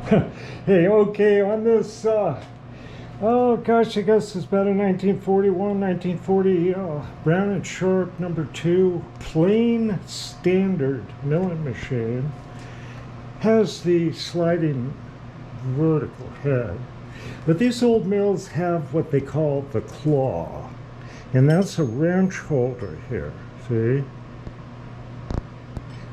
Hey, okay, on this, oh gosh, I guess it's about a 1941, 1940 Brown and Sharpe #2 plain standard milling machine. Has the sliding vertical head. But these old mills have what they call the claw. And that's a wrench holder here, see?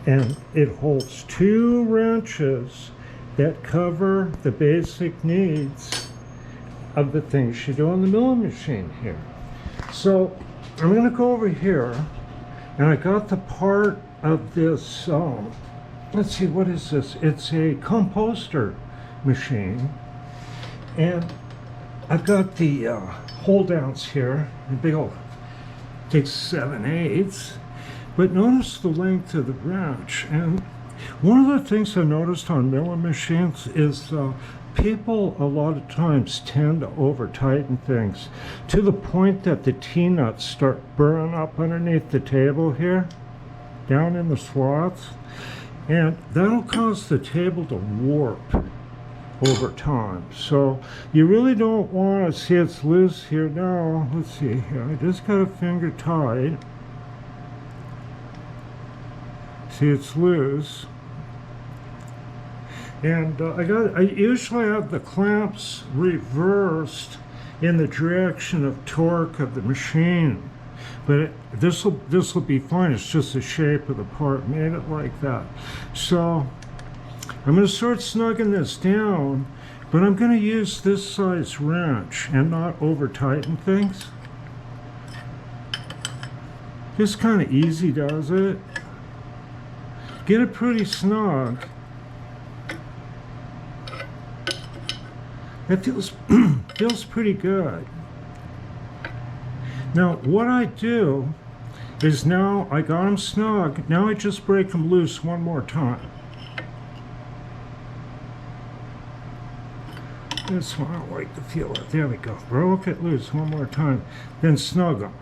And it holds two wrenches that cover the basic needs of the things you do on the milling machine here. So I'm going to go over here, and I got the part of this, let's see, what is this? It's a composter machine, and I've got the hold downs here, the big old, takes 7/8. But notice the length of the wrench. And one of the things I noticed on milling machines is people a lot of times tend to over tighten things to the point that the T-nuts start burning up underneath the table here, down in the slots. And that'll cause the table to warp over time. So you really don't want to see it's loose here now. Let's see here. I just got a finger tied. See, it's loose. And I usually have the clamps reversed in the direction of torque of the machine. But this will be fine. It's just the shape of the part made it like that. So I'm going to start snugging this down, but I'm going to use this size wrench and not over tighten things. Just kind of easy does it. Get it pretty snug. It feels pretty good. Now what I do is, now I got them snug, now I just break them loose one more time. This one I don't like to feel it. There we go. Broke it loose one more time. Then snug them.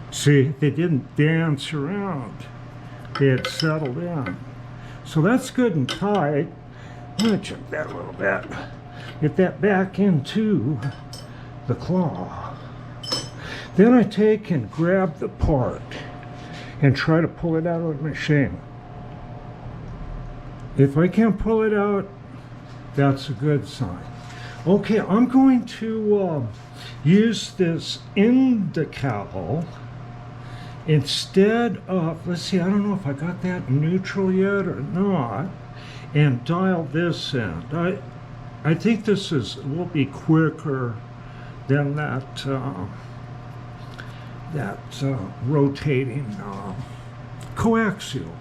See, they didn't dance around. They had settled in. So that's good and tight. I'm going to check that a little bit. Get that back into the claw. Then I take and grab the part and try to pull it out of the machine. If I can't pull it out, that's a good sign. Okay, I'm going to use this Indical instead of, let's see, I don't know if I got that neutral yet or not, and dial this in. I think this will be quicker than that rotating coaxial.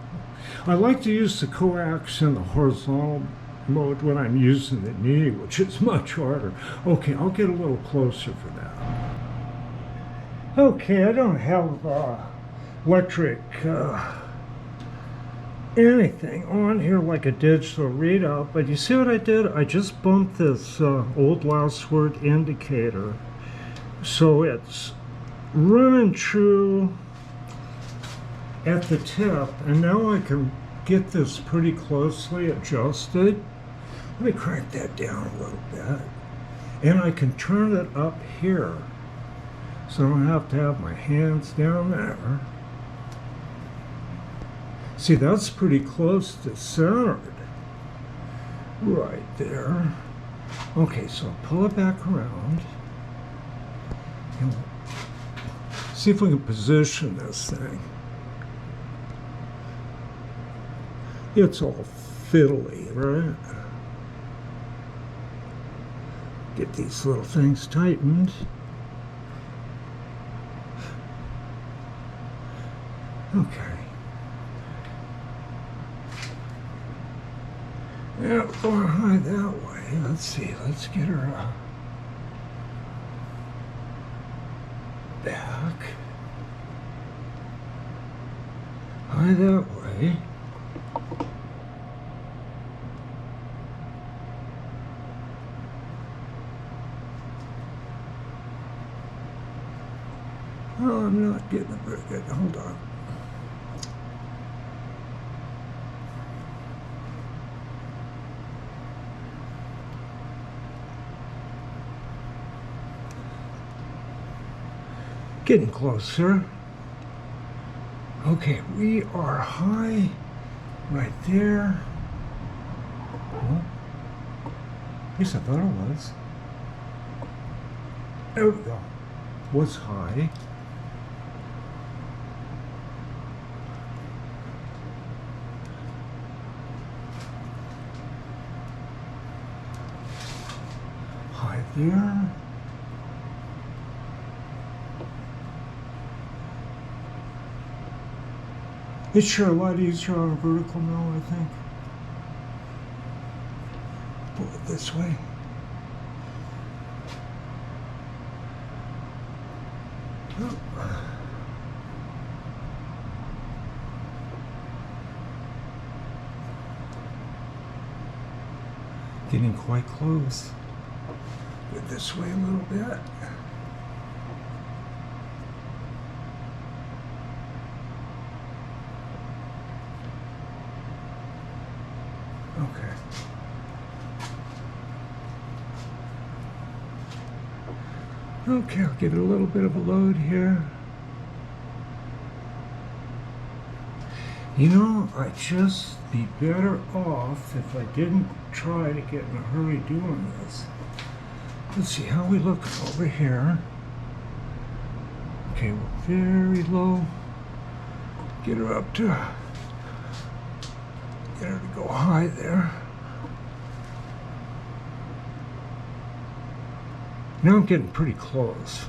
I like to use the coax in the horizontal mode when I'm using the knee, which is much harder. Okay, I'll get a little closer for that. Okay, I don't have electric anything on here like a digital readout, but you see what I did? I just bumped this old last word indicator so it's running true at the tip, and now I can get this pretty closely adjusted. Let me crank that down a little bit, and I can turn it up here so I don't have to have my hands down there. See, that's pretty close to centered right there. Okay, so I'll pull it back around and see if we can position this thing. It's all fiddly, right? Get these little things tightened. Okay. Yeah, going high that way. Let's see, let's get her back. High that way. Oh, I'm not getting it very good. Hold on. Getting closer. Okay, we are high right there. Oh, at least I thought it was. There we go. Was high. High there. It's sure a lot easier on a vertical mill, I think. Pull it this way. Oh. Getting quite close. Go this way a little bit. Okay, I'll get a little bit of a load here. You know, I'd just be better off if I didn't try to get in a hurry doing this. Let's see how we look over here. Okay, we're very low. Get her up to, get her to go high there. Now I'm getting pretty close.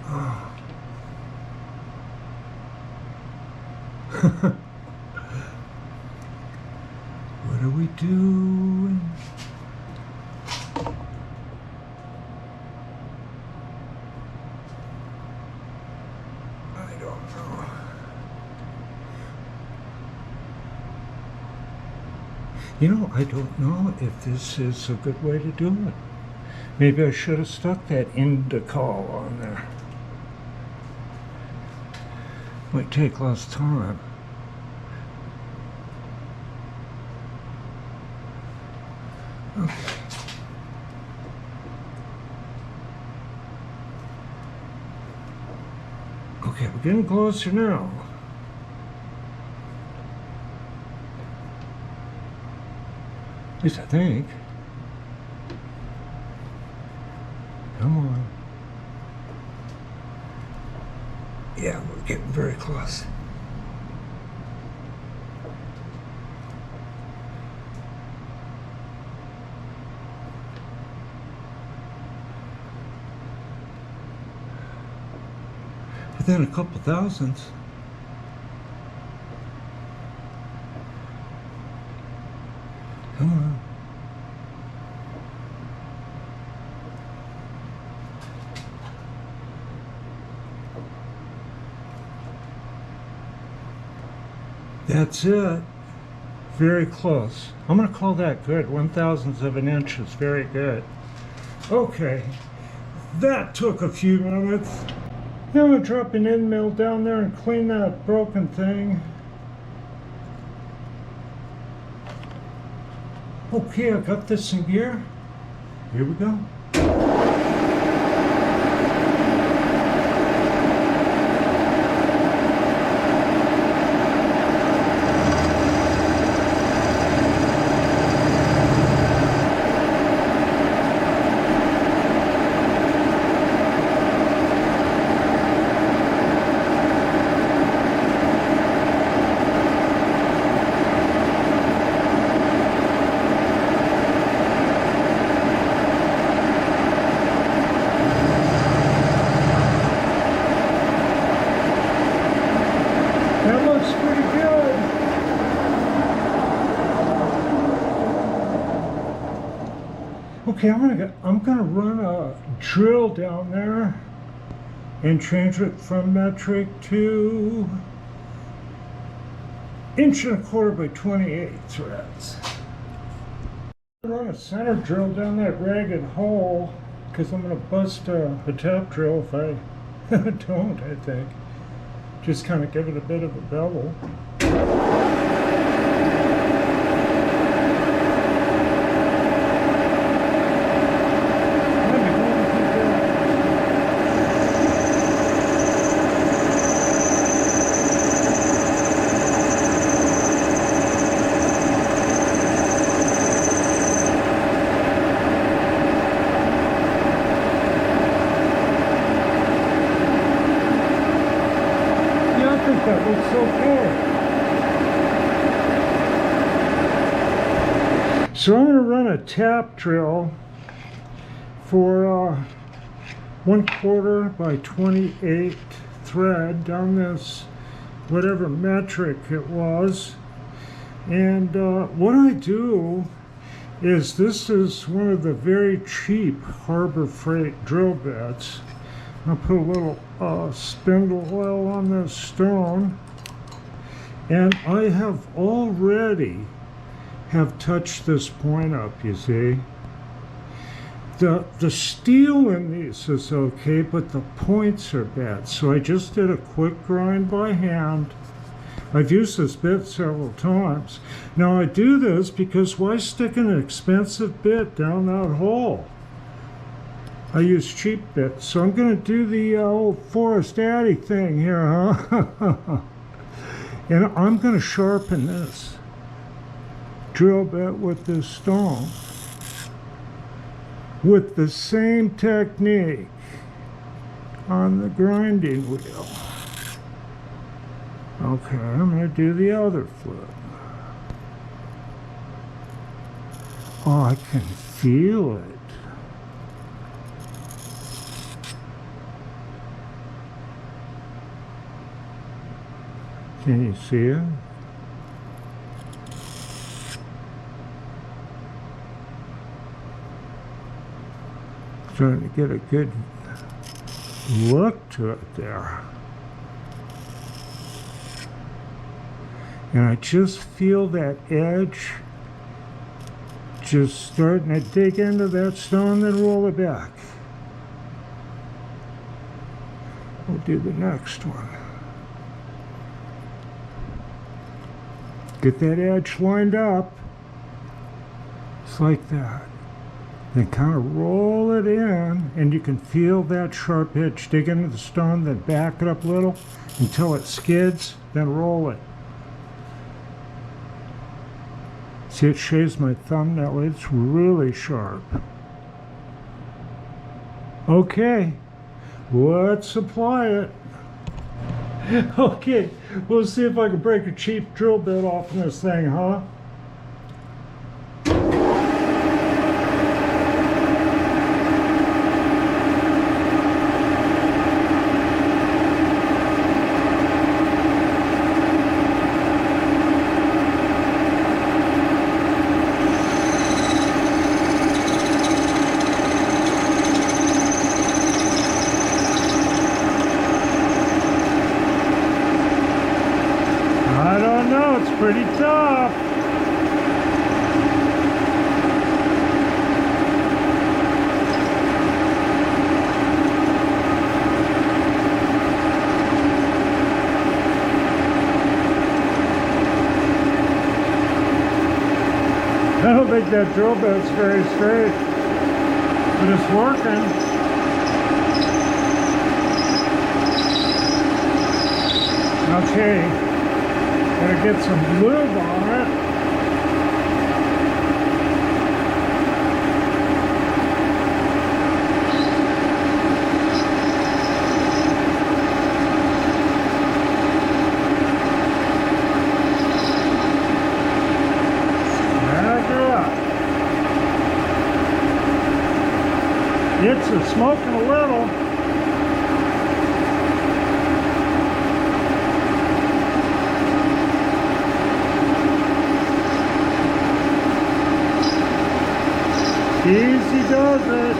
Oh. What are we doing? I don't know. You know, I don't know if this is a good way to do it. Maybe I should have stuck that indicol on there. Might take less time. Okay. Okay, we're getting closer now. At least I think. Come on. Yeah, we're getting very close. Within a couple thousandths. Come on. That's it. Very close. I'm going to call that good. 1/1000th of an inch is very good. Okay. That took a few minutes. Now I'm going to drop an end mill down there and clean that broken thing. Okay, I got this in gear. Here we go. Okay, I'm gonna run a drill down there and change it from metric to 1.25" by 28 threads. Run a center drill down that ragged hole because I'm gonna bust a tap drill if I don't. I think just kind of give it a bit of a bevel. that looks okay. So I'm going to run a tap drill for 1/4 by 28 thread down this whatever metric it was. And what I do is, this is one of the very cheap Harbor Freight drill bits. I'll put a little spindle oil on this stone, and I have already touched this point up, you see. The steel in these is okay, but the points are bad. So I just did a quick grind by hand. I've used this bit several times. Now I do this because why stick an expensive bit down that hole? I use cheap bits. So I'm going to do the old Forrest Addy thing here, huh? And I'm going to sharpen this drill bit with this stone with the same technique on the grinding wheel. Okay, I'm going to do the other flip. Oh, I can feel it. Can you see it? Trying to get a good look to it there. And I just feel that edge just starting to dig into that stone, then roll it back. We'll do the next one. Get that edge lined up. Just like that. Then kind of roll it in, and you can feel that sharp edge dig into the stone, then back it up a little until it skids, then roll it. See, it shaves my thumbnail. It's really sharp. Okay, let's apply it. Okay, we'll see if I can break a cheap drill bit off in this thing, huh? Pretty tough. I don't think that drill bit's very straight, but it's working. Okay. Gotta get some lube on it. Back her up. It's smoking a little. Easy does it.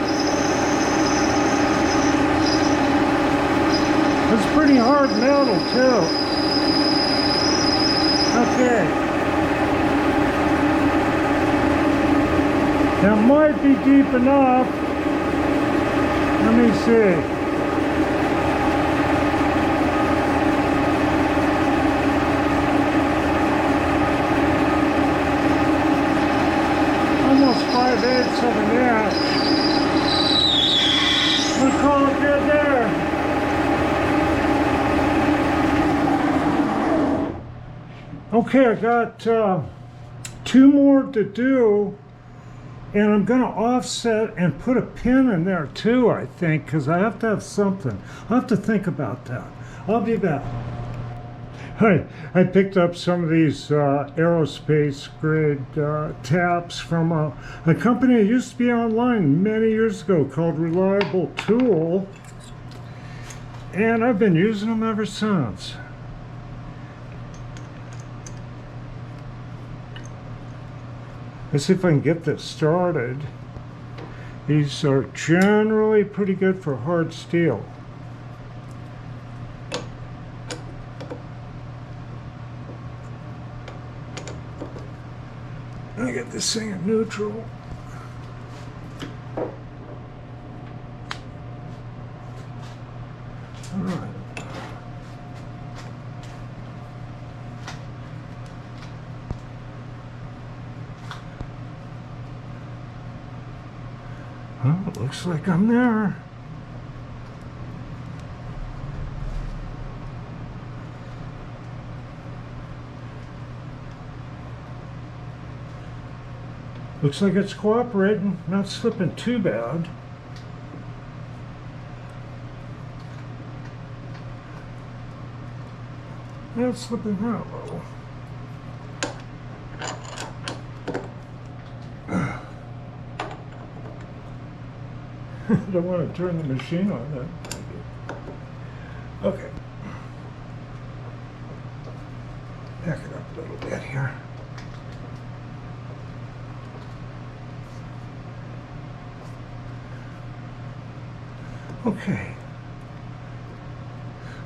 It's pretty hard metal too. Okay. That might be deep enough. Let me see. Almost 5/8 of an inch. We'll call it good there. Okay, I got 2 more to do, and I'm going to offset and put a pin in there too, I think, because I have to have something. I'll have to think about that. I'll be back. I picked up some of these aerospace grade taps from a company that used to be online many years ago called Reliable Tool, and I've been using them ever since. Let's see if I can get this started. These are generally pretty good for hard steel. Let me get this thing in neutral. All right. Well, it looks like I'm there. Looks like it's cooperating, not slipping too bad. Yeah, it's slipping out a little. I don't want to turn the machine on then. Okay. Back it up a little bit here. Okay.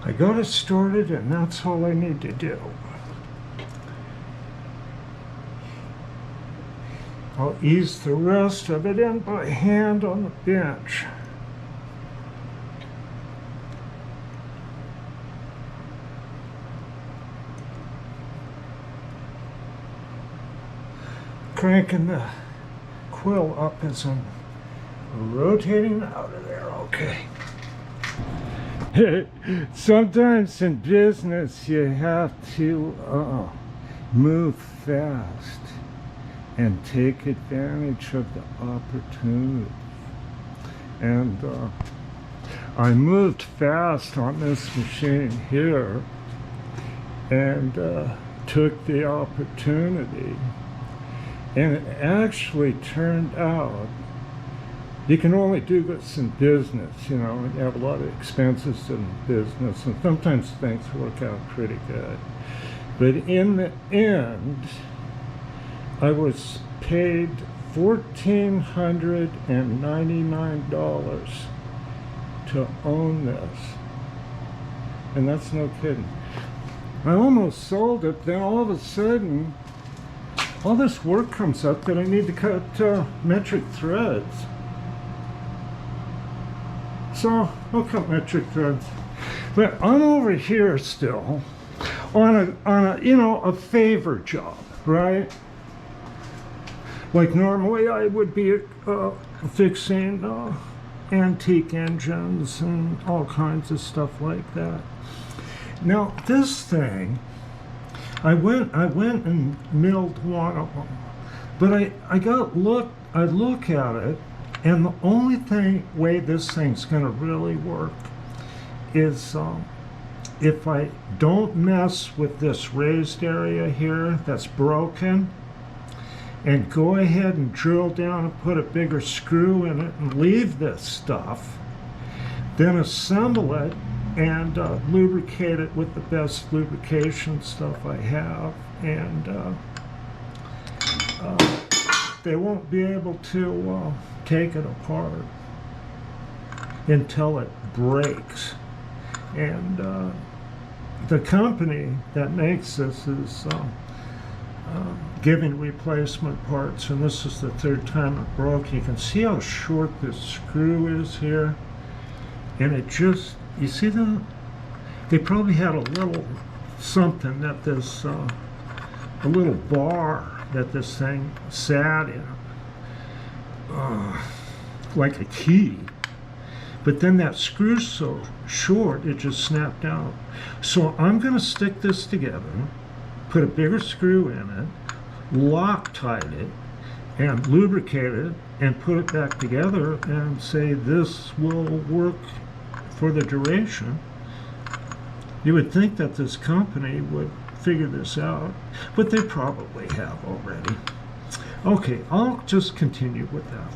I got it started, and that's all I need to do. I'll ease the rest of it in by hand on the bench. Cranking the quill up as I'm rotating out of there. Okay. Sometimes in business you have to move fast and take advantage of the opportunity. And I moved fast on this machine here and took the opportunity. And it actually turned out, you can only do this in business, you know, you have a lot of expenses in business, and sometimes things work out pretty good. But in the end, I was paid $1,499 to own this. And that's no kidding. I almost sold it, then all of a sudden, all this work comes up that I need to cut metric threads. So I'll cut metric threads. But I'm over here still on a you know, a favor job, right? Like normally I would be fixing antique engines and all kinds of stuff like that. Now this thing, I went and milled one of them, but I look at it, and the only way this thing's gonna really work is if I don't mess with this raised area here that's broken, and go ahead and drill down and put a bigger screw in it and leave this stuff, then assemble it and lubricate it with the best lubrication stuff I have, and they won't be able to take it apart until it breaks. And the company that makes this is giving replacement parts, and this is the third time it broke. You can see how short this screw is here, and it just, you see that? They probably had a little something that this, a little bar that this thing sat in, like a key. But then that screw's so short, it just snapped out. So I'm gonna stick this together, put a bigger screw in it, Loctite it, and lubricate it, and put it back together, and say this will work for the duration. You would think that this company would figure this out, but they probably have already. Okay, I'll just continue with that.